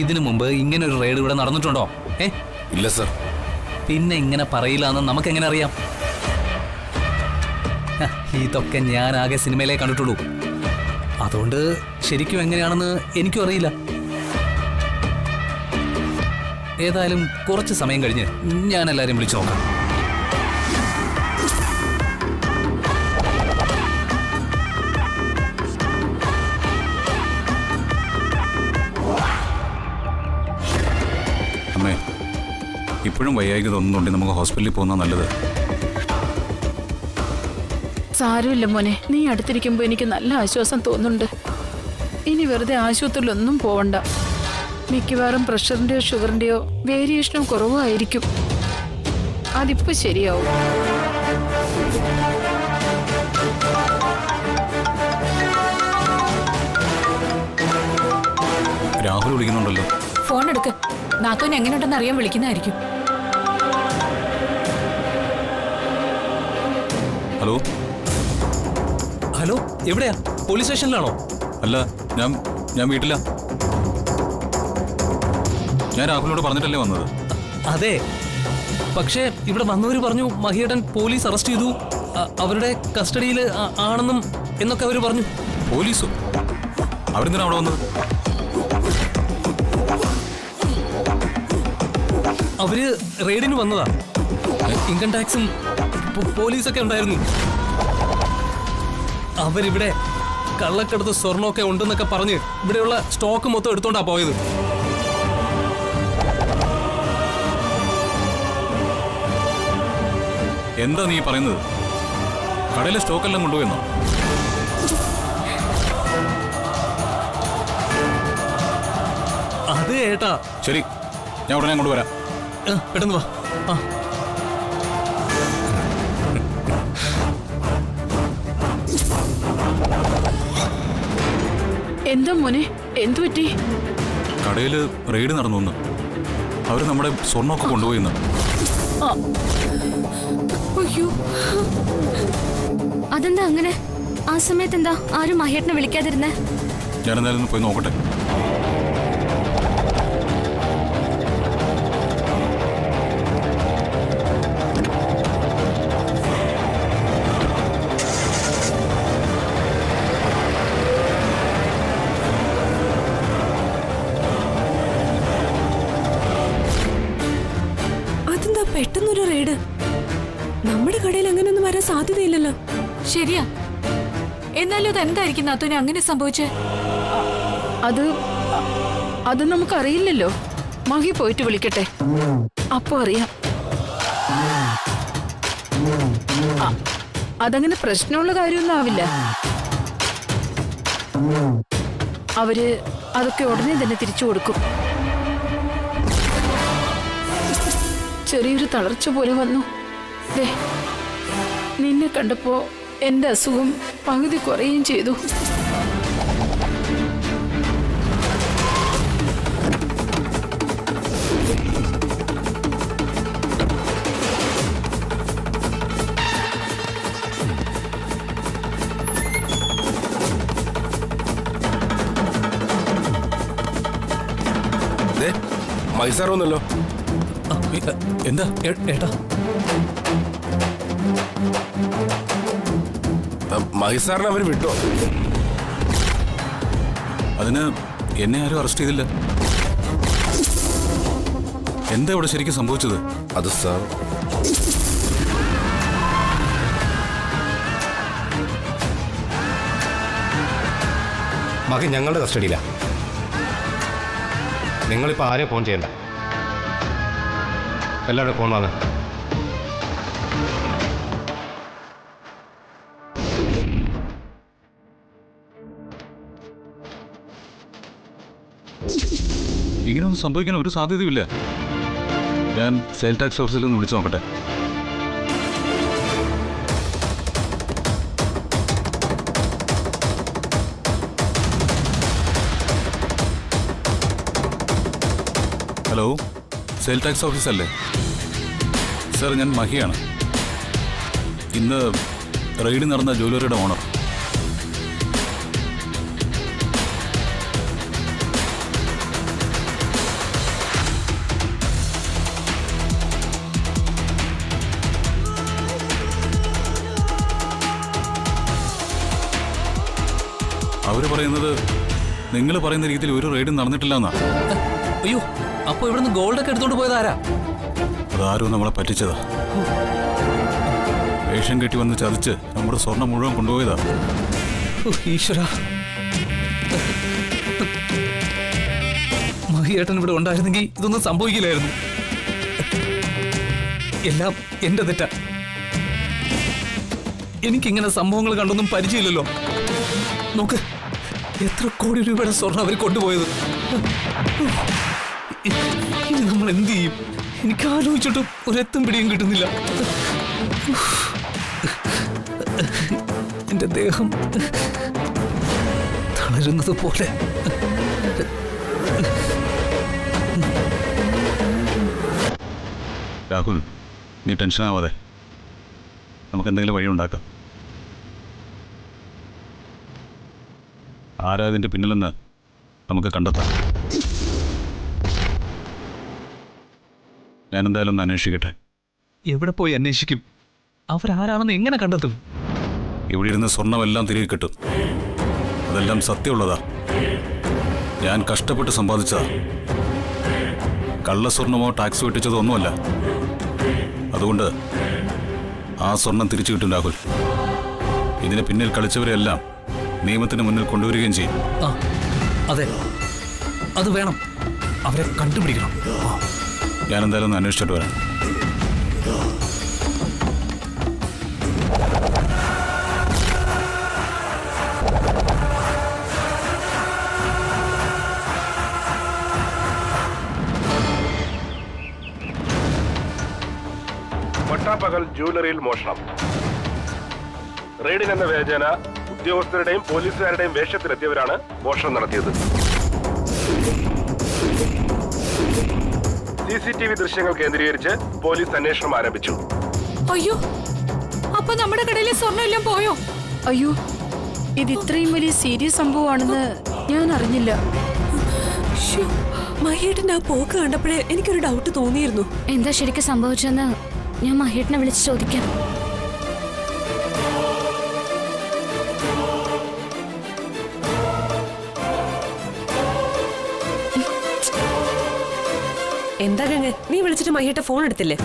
ഇതിനു മുമ്പ് ഇങ്ങനെ ഒരു റെയ്ഡ് ഇവിടെ നടന്നിട്ടുണ്ടോ? ഇല്ല സർ. പിന്നെ ഇങ്ങനെ പറയില്ല എന്ന് നമുക്ക് എങ്ങനെ അറിയാം? ഇതൊക്കെ ഞാൻ ആകെ സിനിമയിലേ കണ്ടിട്ടുള്ളൂ. അതുകൊണ്ട് ശരിക്കും എങ്ങനെയാണെന്ന് എനിക്കും അറിയില്ല. ഏതായാലും കുറച്ച് സമയം കഴിഞ്ഞ് ഞാൻ എല്ലാവരെയും വിളിച്ചു നോക്കാം. അമ്മേ, ഇപ്പോഴും വയ്യായ്ക തോന്നുന്നുണ്ടെങ്കിൽ നമുക്ക് ഹോസ്പിറ്റലിൽ പോകുന്ന നല്ലത്. സാരമില്ല മോനെ, നീ അടുത്തിരിക്കുമ്പോൾ എനിക്ക് നല്ല ആശ്വാസം തോന്നുന്നുണ്ട്. ഇനി വെറുതെ ആശുപത്രിയിലൊന്നും പോവണ്ട. മിക്കവാറും പ്രഷറിന്റെയോ ഷുഗറിന്റെയോ വേരിയേഷനും കുറവായിരിക്കും. അതിപ്പോ ശരിയാവും. രാഹുൽ വിളിക്കുന്നുണ്ടല്ലോ. ഫോൺ എടുക്ക്. നാത്തോൻ എങ്ങനെയുണ്ടെന്ന് അറിയാൻ വിളിക്കുന്നതായിരിക്കും. ഹലോ ഹലോ, എവിടെയാ? പോലീസ് സ്റ്റേഷനിലാണോ? അല്ല, ഞാൻ വീട്ടിലാ. ഞാൻ രാഹുലിനോട് പറഞ്ഞിട്ടല്ലേ വന്നത്. അതെ, പക്ഷേ ഇവിടെ വന്നവർ പറഞ്ഞു മഹിയേട്ടൻ പോലീസ് അറസ്റ്റ് ചെയ്തു, അവരുടെ കസ്റ്റഡിയിൽ ആണെന്നും എന്നൊക്കെ അവർ പറഞ്ഞു. പോലീസോ? അവരെന്തിനാ അവിടെ വന്നത്? അവര് റെയ്ഡിന് വന്നതാ. ഇൻകം ടാക്സും പോലീസൊക്കെ ഉണ്ടായിരുന്നു. അവരിവിടെ കള്ളക്കടത്ത് സ്വർണ്ണമൊക്കെ ഉണ്ടെന്നൊക്കെ പറഞ്ഞ് ഇവിടെയുള്ള സ്റ്റോക്ക് മൊത്തം എടുത്തോണ്ടാ പോയത്. എന്താ നീ പറയുന്നത്? കടയിലെ സ്റ്റോക്കെല്ലാം കൊണ്ടുപോയെന്നോ? അത് ഏട്ടാ. ശരി, ഞാൻ ഉടനെ അങ്ങോട്ട് വരാം. പെട്ടെന്ന് വാ. എന്താ മോനെ, എന്തു പറ്റി? കടയിൽ റെയ്ഡ് നടന്നു. അവര് നമ്മുടെ സ്വർണ്ണമൊക്കെ കൊണ്ടുപോയിന്ന്. അതെന്താ അങ്ങനെ? ആ സമയത്ത് എന്താ ആരും മഹേട്ടനെ വിളിക്കാതിരുന്നേ? ഞാൻ എന്തായാലും പോയി നോക്കട്ടെ. അതെന്താ പെട്ടെന്നൊരു റെയ്ഡ്? നമ്മുടെ കടയിൽ അങ്ങനെയൊന്നും വരാൻ സാധ്യതയില്ലല്ലോ. ശരിയാ. എന്നാലും അത് എന്തായിരിക്കും നാത്തോനെ അങ്ങനെ സംഭവിച്ചേ? അത് നമുക്കറിയില്ലല്ലോ. മഹി പോയിട്ട് വിളിക്കട്ടെ, അപ്പൊ അറിയാം. അതങ്ങനെ പ്രശ്നമുള്ള കാര്യമൊന്നും ആവില്ല. അവര് അതൊക്കെ ഉടനെ തന്നെ തിരിച്ചു കൊടുക്കും. ചെറിയൊരു തളർച്ച പോലെ വന്നു. ദേ, നിന്നെ കണ്ടപ്പോ എന്റെ അസുഖം പകുതി കുറയുകയും ചെയ്തു. മൈസാർ വന്നല്ലോ. എന്താ ഏട്ടാ? മൈസാറിനെ അവർ വിട്ടോ? അതിന് എന്നെ ആരും അറസ്റ്റ് ചെയ്തില്ല. എന്താ ഇവിടെ ശരിക്കും സംഭവിച്ചത്? അത് സാർ, മകൻ ഞങ്ങളുടെ കസ്റ്റഡിയിലാണ്. നിങ്ങളിപ്പോൾ ആരെയും ഫോൺ ചെയ്യണ്ട. എല്ലാവരുടെ ഫോൺ വാങ്ങ. ഇങ്ങനെയൊന്നും സംഭവിക്കാൻ ഒരു സാധ്യതയുമില്ല. ഞാൻ സെയിൽ ടാക്സ് ഓഫീസിൽ നിന്ന് വിളിച്ചു നോക്കട്ടെ. ഹലോ, സെയിൽ ടാക്സ് ഓഫീസല്ലേ? സർ, ഞാൻ മഹിയാണ്. ഇന്ന് റെയ്ഡ് നടന്ന ജ്വല്ലറിയുടെ ഓണർ. നിങ്ങൾ പറയുന്ന രീതിയിൽ ഒരു റെയ്ഡും നടന്നിട്ടില്ല എന്നാ. അയ്യോ, അപ്പൊ ഇവിടുന്ന് ഗോൾഡൊക്കെ എടുത്തോണ്ട് പോയത് ആരാ? അതാരും നമ്മളെ പറ്റിച്ചതാ. വേഷം കെട്ടി വന്ന് ചതിച്ച് നമ്മുടെ സ്വർണം മുഴുവൻ കൊണ്ടുപോയതാ. ഈശ്വര, മഹിയേട്ടൻ ഇവിടെ ഉണ്ടായിരുന്നെങ്കിൽ ഇതൊന്നും സംഭവിക്കില്ലായിരുന്നു. എല്ലാം എന്റെ തെറ്റാ. എനിക്കിങ്ങനെ സംഭവങ്ങൾ കണ്ടൊന്നും പരിചയമില്ലല്ലോ. നോക്ക്, എത്ര കോടി രൂപയുടെ സ്വർണം അവർ കൊണ്ടുപോയത്. ഇനി നമ്മൾ എന്ത് ചെയ്യും? എനിക്ക് ആലോചിച്ചിട്ടും ഒരെത്തും പിടിയും കിട്ടുന്നില്ല. എന്റെ ദേഹം തളരുന്നത് പോലെ. രാഹുൽ, നീ ടെൻഷനാവാതെ, നമുക്ക് എന്തെങ്കിലും വഴി ഉണ്ടാക്കാം. ആരാ ഇതിൻ്റെ പിന്നിലെന്ന് നമുക്ക് കണ്ടെത്താം. ഞാനെന്തായാലും ഒന്ന് അന്വേഷിക്കട്ടെ. എവിടെ പോയി അന്വേഷിക്കും? അവരാരാണെന്ന് എങ്ങനെ കണ്ടെത്തും? ഇവിടെ ഇരുന്ന് സ്വർണമെല്ലാം തിരികെ കിട്ടും. അതെല്ലാം സത്യമുള്ളതാ. ഞാൻ കഷ്ടപ്പെട്ട് സമ്പാദിച്ചതാ. കള്ളസ്വർണമോ ടാക്സ് വെട്ടിച്ചതോ ഒന്നുമല്ല. അതുകൊണ്ട് ആ സ്വർണം തിരിച്ചു കിട്ടും രാഹുൽ. ഇതിന് പിന്നിൽ കളിച്ചവരെല്ലാം നിയമത്തിന് മുന്നിൽ കൊണ്ടുവരികയും ചെയ്യും. ആ, അതെ, അത് വേണം. അവരെ കണ്ടുപിടിക്കണം. ഞാനെന്തായാലും ഒന്ന് അന്വേഷിച്ചിട്ട് വരാം. പട്ടാപ്പകൽ ജ്വല്ലറിയിൽ മോഷണം. റെയ്ഡിനെന്ന വ്യാജേന ഉദ്യോഗസ്ഥരുടെയും പോലീസുകാരുടെയും വേഷത്തിലെത്തിയവരാണ് മോഷണം നടത്തിയത്. CCTV ദൃശ്യങ്ങൾ കേന്ദ്രീകരിച്ച് പോലീസ് അന്വേഷണം ആരംഭിച്ചു. അയ്യോ, അപ്പൊ നമ്മുടെ കടയിലെ സ്വർണ്ണം എല്ലാം പോയോ? അയ്യോ, ഇത് ഇത്രയും വലിയ സീരിയസ് സംഭവമാണെന്ന് ഞാൻ അറിഞ്ഞില്ല. ശ്ശോ, മഹേട്ടന്റെ ആ പോക്ക് കണ്ടപ്പോഴേ എനിക്കൊരു ഡൗട്ട് തോന്നിയിരുന്നു. എന്താ ശരിക്കും സംഭവിച്ചെന്ന് ഞാൻ മഹേട്ടനെ വിളിച്ച് ചോദിക്കാം. എന്താ ഗംഗ, നീ വിളിച്ചിട്ട് മഹേട്ട ഫോൺ എടുത്തില്ലേ?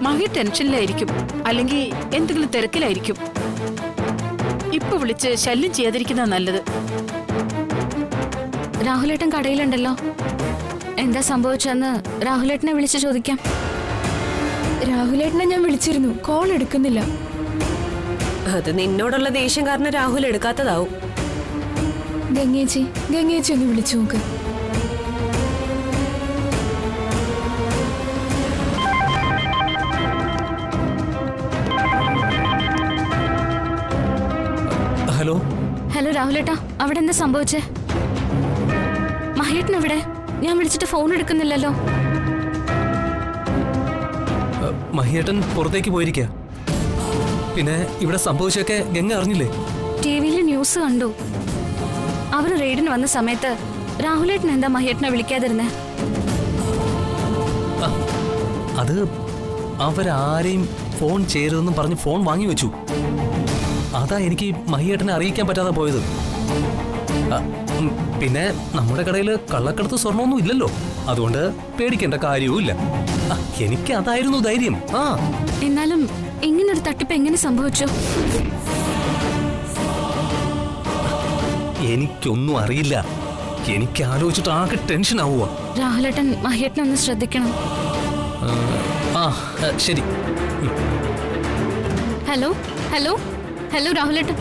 മഹി ടെൻഷനിലായിരിക്കും, അല്ലെങ്കിൽ എന്തെങ്കിലും തിരക്കിലായിരിക്കും. ഇപ്പൊ വിളിച്ച് ശല്യം ചെയ്യാതിരിക്കുന്ന നല്ലത്. രാഹുലേട്ടൻ കടയിലുണ്ടല്ലോ. എന്താ സംഭവിച്ചെന്ന് രാഹുലേട്ടനെ വിളിച്ച് ചോദിക്കാം. രാഹുലേട്ടനെ ഞാൻ വിളിച്ചിരുന്നു, കോൾ എടുക്കുന്നില്ല. അത് നിന്നോടുള്ള ദേഷ്യം കാരണം രാഹുൽ എടുക്കാത്തതാവും. ഗംഗേച്ചി ഒന്ന് വിളിച്ചു നോക്ക്. ഹലോ. ഹലോ രാഹുലേട്ടാ, അവിടെ എന്താ സംഭവിച്ചേ? മഹേട്ടൻ എവിടെ? ഞാൻ വിളിച്ചിട്ട് ഫോൺ എടുക്കുന്നില്ലല്ലോ. മഹിയേട്ടൻ പുറത്തേക്ക് പോയിരിക്കുക. പിന്നെ ഇവിടെ സംഭവിച്ചൊക്കെ ഗംഗ അറിഞ്ഞില്ലേ? ടിവിയിൽ ന്യൂസ് കണ്ടു. അവർ റെയ്ഡിന് വന്ന സമയത്ത് രാഹുലേട്ടൻ എന്താ മഹേട്ടനെ വിളിക്കാതിരുന്നേ? അത് അവരാരെയും ഫോൺ ചെയ്യരുതെന്നും പറഞ്ഞ് ഫോൺ വാങ്ങി വെച്ചു. അതാ എനിക്ക് മഹിയേട്ടനെ അറിയിക്കാൻ പറ്റാതെ പോയത്. പിന്നെ നമ്മുടെ കടയിൽ കള്ളക്കടത്ത് സ്വർണ്ണമൊന്നും ഇല്ലല്ലോ, അതുകൊണ്ട് പേടിക്കേണ്ട കാര്യവും ഇല്ല. എനിക്ക് അതായിരുന്നു ധൈര്യം. എന്നാലും ഇങ്ങനൊരു തട്ടിപ്പ് എങ്ങനെ സംഭവിച്ചു? എനിക്കൊന്നും അറിയില്ല. എനിക്ക് ആലോചിച്ചിട്ട് ആകെ ടെൻഷൻ ആവുക. രാഹുലേട്ടൻ മഹേട്ടനെ ഒന്ന് ശ്രദ്ധിക്കണം. ശരി. ഹലോ ഹലോ ഹലോ രാഹുലേട്ടൻ.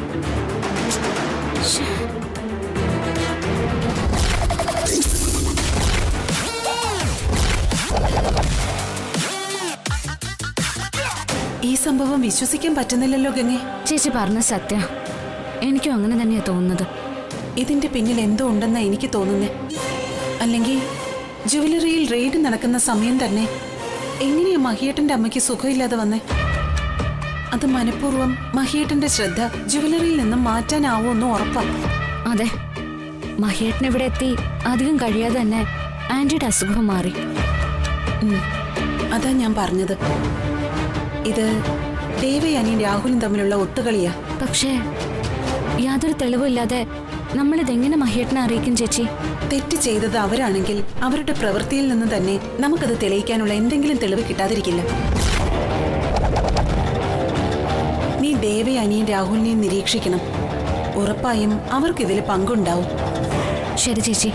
ഈ സംഭവം വിശ്വസിക്കാൻ പറ്റുന്നില്ലല്ലോ ഗംഗെ. ചേച്ചി പറഞ്ഞ സത്യ, എനിക്കും അങ്ങനെ തന്നെയാ തോന്നുന്നത്. ഇതിന്റെ പിന്നിൽ എന്തോ ഉണ്ടെന്നാ എനിക്ക് തോന്നുന്നേ. അല്ലെങ്കിൽ ജുവലറിയിൽ റെയ്ഡ് നടക്കുന്ന സമയം തന്നെ എങ്ങനെയാ മഹിയേട്ടന്റെ അമ്മയ്ക്ക് സുഖമില്ലാതെ വന്നേ? അത് മനഃപൂർവ്വം മഹിയേട്ടന്റെ ശ്രദ്ധ ജുവലറിയിൽ നിന്നും മാറ്റാനാവോന്ന് ഉറപ്പാ. അതെ, മഹിയേട്ടൻ ഇവിടെ എത്തി അധികം കഴിയാതെ തന്നെ ആന്റിയുടെ അസുഖം മാറി. അതാ ഞാൻ പറഞ്ഞത്, ഇത് ദേവയാനിയും രാഹുലും തമ്മിലുള്ള ഒത്തുകളിയാ. പക്ഷേ യാതൊരു തെളിവില്ലാതെ നമ്മളിതെങ്ങനെ മഹേട്ടനെ അറിയിക്കും ചേച്ചി? തെറ്റ് ചെയ്തത് അവരാണെങ്കിൽ അവരുടെ പ്രവൃത്തിയിൽ നിന്ന് തന്നെ നമുക്കത് തെളിയിക്കാനുള്ള എന്തെങ്കിലും തെളിവ് കിട്ടാതിരിക്കില്ല. നീ ദേവയെ, അനിയൻ രാഹുലിനെയും നിരീക്ഷിക്കണം. ഉറപ്പായും അവർക്കിതിൽ പങ്കുണ്ടാവും. ശരി ചേച്ചി.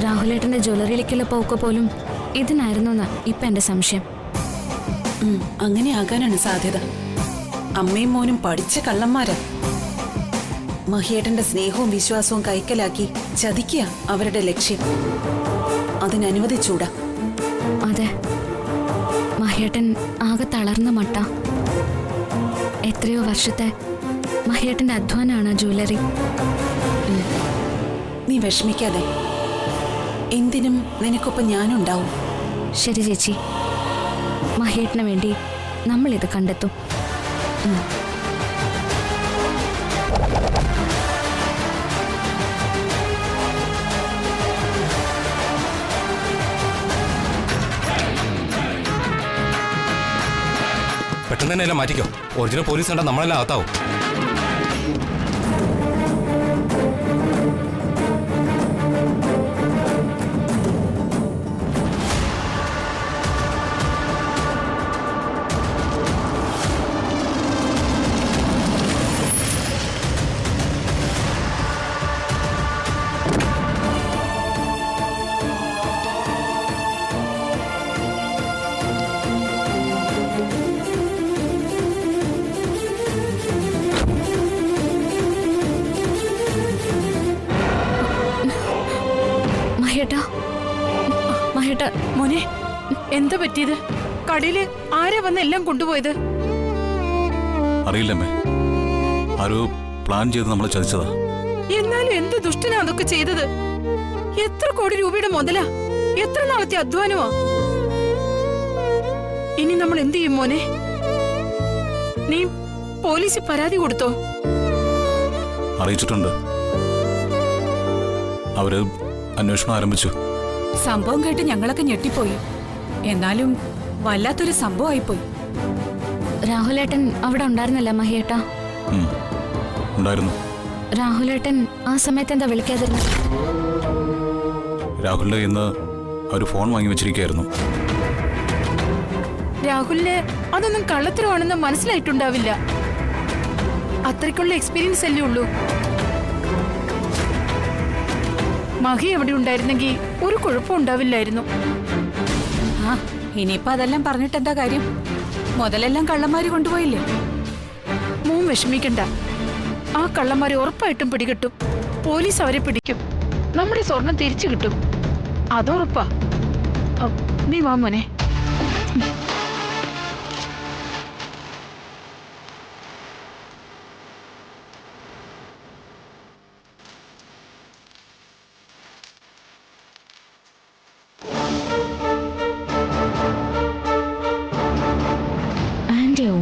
രാഹുലേട്ടന്റെ ജ്വല്ലറിയിലേക്കുള്ള പോക്ക് പോലും ഇതിനായിരുന്നു എന്നാ ഇപ്പൊ എന്റെ സംശയം. അങ്ങനെ ആകാനാണ് സാധ്യത. അമ്മയും മോനും പഠിച്ച കള്ളന്മാരാ. മഹിയേട്ടന്റെ സ്നേഹവും വിശ്വാസവും കൈക്കലാക്കി ചതിക്കുക അവരുടെ ലക്ഷ്യം. അതിനനുവദിച്ചൂടാ. അതെ, മഹേട്ടൻ ആകെ തളർന്ന മട്ട. എത്രയോ വർഷത്തെ മഹേട്ടന്റെ അധ്വാനാണ് ജ്വല്ലറി. നീ വിഷമിക്കാതെ. എന്തിനും നിനക്കൊപ്പം ഞാനുണ്ടാവും. ശരി ചേച്ചി, മഹേട്ടന് വേണ്ടി നമ്മളിത് കണ്ടെത്തും. പെട്ടെന്ന് തന്നെ എല്ലാം മാറ്റിക്കോ. ഒറിജിനൽ പോലീസ് കണ്ടാൽ നമ്മളെല്ലാം അകത്താവും. മഹേട്ടാ, മഹേട്ടാ. മോനെ, എന്താ പറ്റിയത്? കടയില് ആരാ വന്ന് എല്ലാം കൊണ്ടുപോയത്? അറിയില്ലമ്മേ, ആരോ പ്ലാൻ ചെയ്ത് നമ്മളെ ചതിച്ചതാ. എന്നാലും എന്ത് ദുഷ്ടനാ അതൊക്കെ ചെയ്തത്? എത്ര കോടി രൂപയുടെ മുതലാ, എത്ര നാളത്തെ അധ്വാനമാ. ഇനി നമ്മൾ എന്ത് ചെയ്യും മോനെ? നീ പോലീസിൽ പരാതി കൊടുത്തോ? അറിയിച്ചിട്ടുണ്ട്. അവര് അന്വേഷണം ആരംഭിച്ചു. സംഭവം കേട്ട് ഞങ്ങളൊക്കെ ഞെട്ടിപ്പോയി. എന്നാലും വല്ലാത്തൊരു സംഭവമായിപ്പോയി. രാഹുലേട്ടൻ അവിടെ ഉണ്ടായിരുന്നല്ല മഹിയേട്ടാ? ഉണ്ടായിരുന്നു. രാഹുലേട്ടൻ ആ സമയത്ത് എന്താ വിളിക്കാതിരുന്നത്? രാഹുലിന്റെ ഇന്ന് അവർ ഫോൺ വാങ്ങി വെച്ചിരിക്കുകയായിരുന്നു. രാഹുലിന് അതൊന്നും കള്ളത്തരമാണെന്ന് മനസ്സിലായിട്ടുണ്ടാവില്ല. അത്രയ്ക്കുള്ള എക്സ്പീരിയൻസ് അല്ലേ ഉള്ളൂ. മഹി എവിടെ ഉണ്ടായിരുന്നെങ്കിൽ ഒരു കുഴപ്പം ഉണ്ടാവില്ലായിരുന്നു. ആ, ഇനിയിപ്പോ അതെല്ലാം പറഞ്ഞിട്ട് എന്താ കാര്യം? മുതലെല്ലാം കള്ളന്മാര് കൊണ്ടുപോയില്ലേ? മോൻ വിഷമിക്കണ്ട. ആ കള്ളന്മാരെ ഉറപ്പായിട്ടും പിടികിട്ടും. പോലീസ് അവരെ പിടിക്കും. നമ്മുടെ സ്വർണം തിരിച്ചു കിട്ടും, അതുറപ്പാ. നീ വാ മോനെ.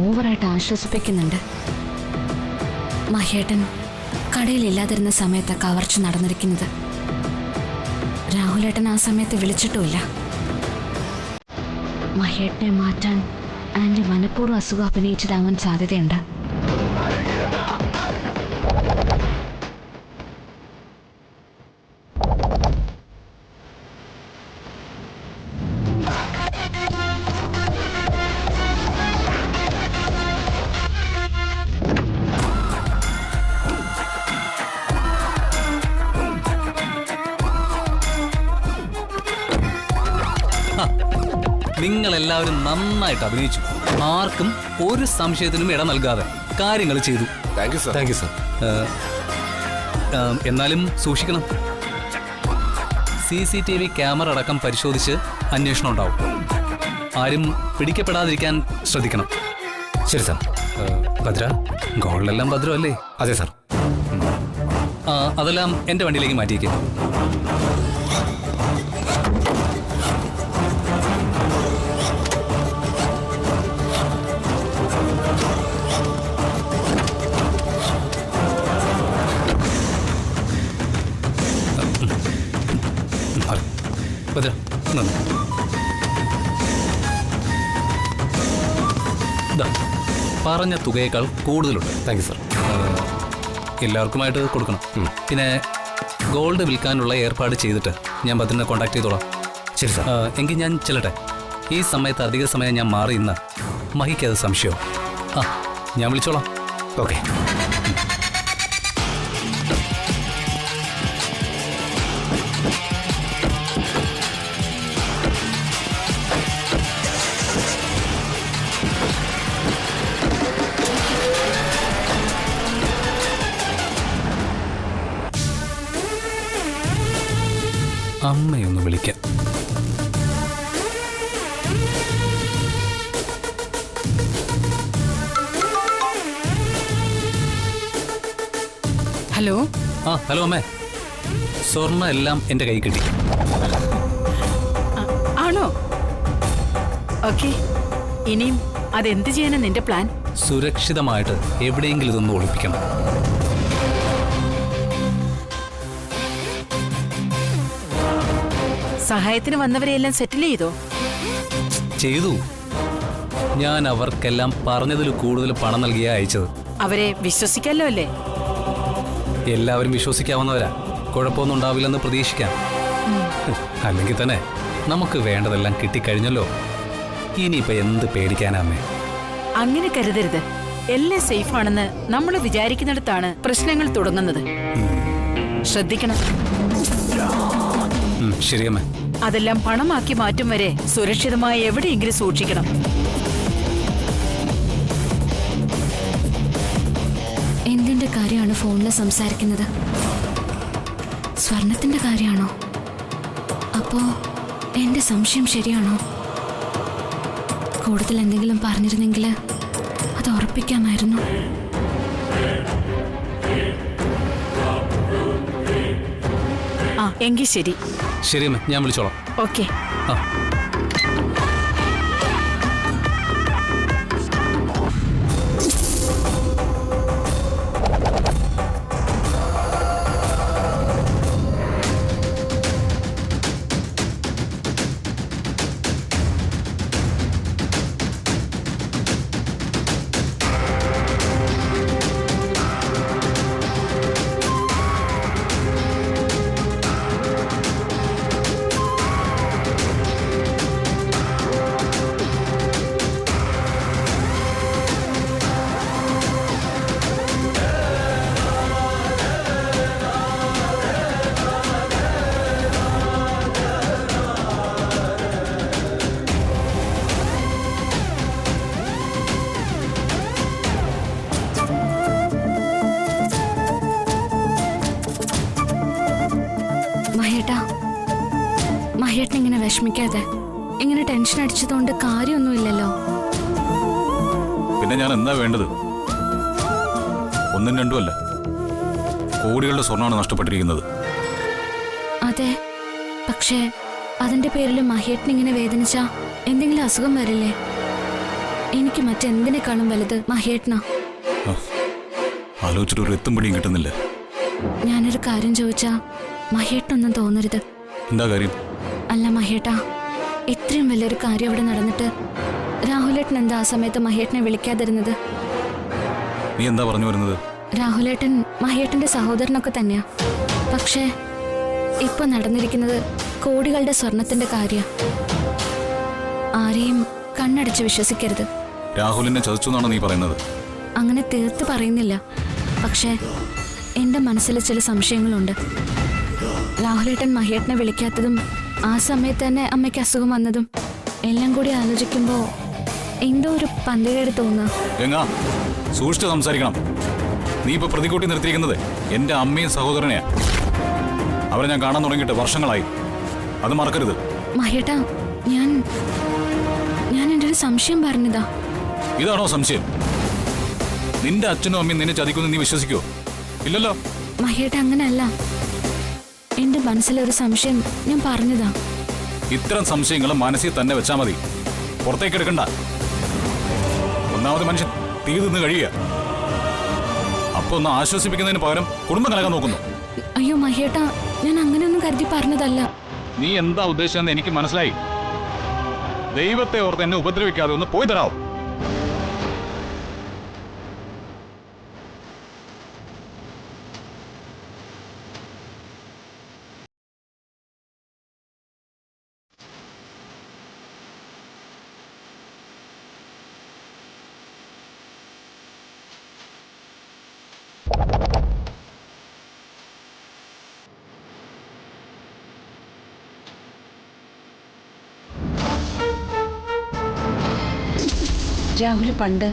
ഓവറായിട്ട് ആശ്വസിപ്പിക്കുന്നുണ്ട്. മഹേട്ടൻ കടയിലില്ലാതിരുന്ന സമയത്ത് കവർച്ച നടന്നിരിക്കുന്നത്. രാഹുലേട്ടൻ ആ സമയത്ത് വിളിച്ചിട്ടുമില്ല. മഹേട്ടനെ മാറ്റാൻ ആൻറ്റി മനഃപൂർവ്വം അസുഖം അഭിനയിച്ചതാവാൻ സാധ്യതയുണ്ട്. നിങ്ങളെല്ലാവരും നന്നായിട്ട് അഭിനയിച്ചു. ആർക്കും ഒരു സംശയത്തിനും ഇട നൽകാതെ കാര്യങ്ങൾ ചെയ്തു. Thank you sir. എന്നാലും സൂക്ഷിക്കണം. CCTV ക്യാമറ അടക്കം പരിശോധിച്ച് അന്വേഷണം ഉണ്ടാവും. ആരും പിടിക്കപ്പെടാതിരിക്കാൻ ശ്രദ്ധിക്കണം. ശരി സാർ. ഭദ്ര, ഗോൾഡെല്ലാം ഭദ്രമല്ലേ? അതെ സാർ. അതെല്ലാം എൻ്റെ വണ്ടിയിലേക്ക് മാറ്റിയേക്കും. ഭദ്ര, നന്ദി. പറഞ്ഞ തുകയേക്കാൾ കൂടുതലുണ്ട്. Thank you sir. എല്ലാവർക്കുമായിട്ട് കൊടുക്കണം. പിന്നെ ഗോൾഡ് വിൽക്കാനുള്ള ഏർപ്പാട് ചെയ്തിട്ട് ഞാൻ ഭദ്രനെ കോൺടാക്ട് ചെയ്തോളാം. ശരി സാർ. എങ്കിൽ ഞാൻ ചെല്ലട്ടെ. ഈ സമയത്ത് അധിക സമയം ഞാൻ മാറി ഇന്ന് മഹിക്ക് അത് സംശയം. ഞാൻ വിളിച്ചോളാം. ഓക്കെ. അമ്മയൊന്ന് വിളിക്കാം. ഹലോ. ഹലോ അമ്മേ. സ്വർണ്ണ എല്ലാം എൻ്റെ കൈ കിട്ടി. ആണോ? ഓക്കെ. ഇനിയും അതെന്ത് ചെയ്യാനാ നിന്റെ പ്ലാൻ? സുരക്ഷിതമായിട്ട് എവിടെയെങ്കിലും ഇതൊന്ന് ഒളിപ്പിക്കണം. സഹായത്തിന് വന്നവരെയെല്ലാം സെറ്റിൽ ചെയ്തോ? ചെയ്തു. ഞാൻ അവർക്കെല്ലാം പറഞ്ഞതിൽ കൂടുതൽ പണം നൽകിയാ അയച്ചത്. അവരെ വിശ്വസിക്കാലോ അല്ലേ? എല്ലാവരും വിശ്വസിക്കാവുന്നവരാ. കുഴപ്പമൊന്നും ഉണ്ടാവില്ലെന്ന് പ്രതീക്ഷിക്കാം. അല്ലെങ്കിൽ തന്നെ നമുക്ക് വേണ്ടതെല്ലാം കിട്ടിക്കഴിഞ്ഞല്ലോ. ഇനിയിപ്പോ എന്ത് പേടിക്കാനാ അമ്മേ? അങ്ങനെ കരുതരുത്. എല്ലാം സേഫ് ആണെന്ന് നമ്മൾ വിചാരിക്കുന്നിടത്താണ് പ്രശ്നങ്ങൾ തുടങ്ങുന്നത്. ശ്രദ്ധിക്കണം. ശരിയമ്മേ. അതെല്ലാം പണമാക്കി മാറ്റും വരെ സുരക്ഷിതമായി എവിടെയെങ്കിലും സൂക്ഷിക്കണം. എന്തിന്റെ കാര്യമാണ് ഫോണിൽ സംസാരിക്കുന്നത്? സ്വർണത്തിന്റെ കാര്യമാണോ? അപ്പോ എന്റെ സംശയം ശരിയാണോ? കൂടുതൽ എന്തെങ്കിലും പറഞ്ഞിരുന്നെങ്കിൽ അത് ഉറപ്പിക്കാമായിരുന്നു. എങ്കിൽ ശരി. ശരിയമ്മേ, ഞാൻ വിളിച്ചോളാം. ഓക്കെ. മഹേട്ടൻ ഇങ്ങനെ വിഷമിക്കാതെ. ഇങ്ങനെ ടെൻഷൻ അടിച്ചതുകൊണ്ട് കാര്യമൊന്നുമില്ലല്ലോ. പിന്നെ ഞാൻ എന്താ വേണ്ടത്? ഒന്നും രണ്ടുമല്ല, കോടികളുടെ സ്വർണ്ണമാണ് നഷ്ടപ്പെട്ടിരിക്കുന്നത്. അതെ, പക്ഷേ അതിന്റെ പേരിൽ മഹേട്ടൻ ഇങ്ങനെ വേദനിച്ചാ എന്തെങ്കിലും അസുഖം വരില്ലേ? എനിക്ക് മറ്റെന്തിനേക്കാളും വലുത് മഹേട്ടനാ. ആലോചിച്ചിട്ട് ഒരു എത്തും പിടിയും കിട്ടുന്നില്ല. ഞാനൊരു കാര്യം ചോദിച്ചാ മഹേട്ടനൊന്നും തോന്നരുത്. എന്താ കാര്യം? അല്ല മഹേട്ടാ, ഇത്രയും വലിയൊരു കാര്യം അവിടെ നടന്നിട്ട് രാഹുലേട്ടൻ എന്താ ആ സമയത്ത് മഹേട്ടനെ വിളിക്കാതിരുന്നത്? നീ എന്താ പറഞ്ഞു വരുന്നത്? രാഹുലേട്ടൻ മഹേട്ടന്റെ സഹോദരനൊക്കെ തന്നെയാ. പക്ഷേ ഇപ്പൊ നടന്നിരിക്കുന്നത് കോടികളുടെ സ്വർണത്തിന്റെ കാര്യ. ആരെയും കണ്ണടച്ച് വിശ്വസിക്കരുത്. രാഹുലിനെ ചതിച്ചു എന്നാണ് നീ പറയുന്നത്? അങ്ങനെ തീർത്ത് പറയുന്നില്ല, പക്ഷേ എന്റെ മനസ്സിൽ ചില സംശയങ്ങളുണ്ട്. രാഹുലേട്ടൻ മഹേട്ടനെ വിളിക്കാത്തതും ആ സമയത്ത് തന്നെ അമ്മയ്ക്ക് അസുഖം വന്നതും എല്ലാം കൂടി ആലോചിക്കുമ്പോ എന്തോ ഒരു പന്തികേട് തോന്നുക. സൂക്ഷിച്ച് സംസാരിക്കണം. നീ ഇപ്പൊ പ്രതികൂട്ടി നിർത്തിയിരിക്കുന്നത് എന്റെ അമ്മയും സഹോദരനെയാ. അവരെ ഞാൻ കാണാൻ തുടങ്ങിയിട്ട് വർഷങ്ങളായി. അത് മറക്കരുത്. മഹേട്ടാ, ഞാൻ എന്റെ ഒരു സംശയം പറഞ്ഞതാ. ഇതാണോ സംശയം? നിന്റെ അച്ഛനും അമ്മയും നിന്നെ ചതിക്കുന്നു നീ വിശ്വസിക്കുവോ? ഇല്ലല്ലോ. മഹേട്ടാ, അങ്ങനെയല്ല. എന്റെ മനസ്സിലൊരു സംശയം ഞാൻ പറഞ്ഞതാ. ഇത്തരം സംശയങ്ങൾ മനസ്സിൽ തന്നെ വെച്ചാ മതി, പുറത്തേക്ക് എടുക്കണ്ട. ഒന്നാമത് മനുഷ്യൻ തീ തിന്ന് കഴിയുക. അപ്പൊ ഒന്ന് ആശ്വസിപ്പിക്കുന്നതിന് പകരം കുടുംബം കലക്കാൻ നോക്കുന്നു. അയ്യോ മഹേട്ടാ, ഞാൻ അങ്ങനെയൊന്നും കരുതി പറഞ്ഞതല്ല. നീ എന്താ ഉദ്ദേശിച്ചെന്ന് എനിക്ക് മനസ്സിലായി. ദൈവത്തെ ഓർത്ത് എന്നെ ഉപദ്രവിക്കാതെ ഒന്ന് പോയി തരാമോ? രാഹുൽ പണ്ട്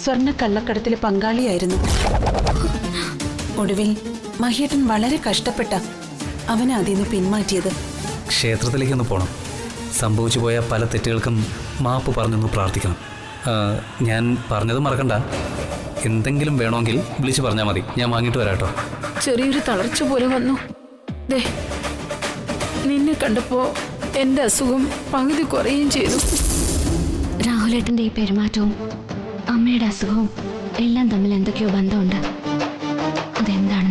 സ്വർണ്ണ കള്ളക്കടത്തിൽ പങ്കാളിയായിരുന്നു. ഒടുവിൽ മഹിയേട്ടൻ വളരെ കഷ്ടപ്പെട്ട അവനെ അതിൽ നിന്ന് പിന്മാറ്റിയത്. ക്ഷേത്രത്തിലേക്കൊന്ന് പോകണം. സംഭവിച്ചു പോയ പല തെറ്റുകൾക്കും മാപ്പ് പറഞ്ഞൊന്ന് പ്രാർത്ഥിക്കണം. ഞാൻ പറഞ്ഞത് മറക്കണ്ട. എന്തെങ്കിലും വേണമെങ്കിൽ വിളിച്ച് പറഞ്ഞാൽ മതി, ഞാൻ വാങ്ങിയിട്ട് വരാട്ടോ. ചെറിയൊരു തളർച്ച പോലെ വന്നു. ദേ, നിന്നെ കണ്ടപ്പോ എന്റെ അസുഖം പകുതി കുറയുകയും ചെയ്തു. രാഹുലേട്ടന്റെ ഈ പെരുമാറ്റവും അമ്മയുടെ അസുഖവും എല്ലാം തമ്മിൽ എന്തൊക്കെയോ ബന്ധമുണ്ട്. അതെന്താണ്?